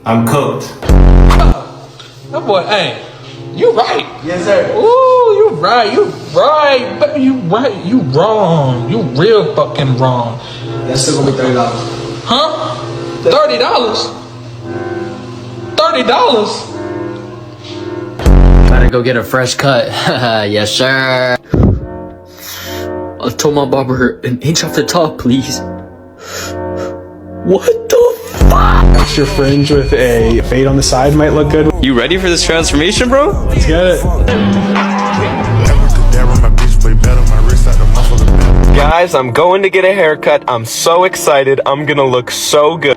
I'm cooked. That boy, hey, you right. Yes, sir. Ooh, you right, but you right, you wrong. You real fucking wrong. That's still gonna be $30. Huh? $30? $30? Gotta go get a fresh cut. Yes, sir. I told my barber an inch off the top, please. What the fuck? Extra fringe with a fade on the side might look good. You ready for this transformation, bro? Let's get it. Guys, I'm going to get a haircut. I'm so excited. I'm gonna look so good.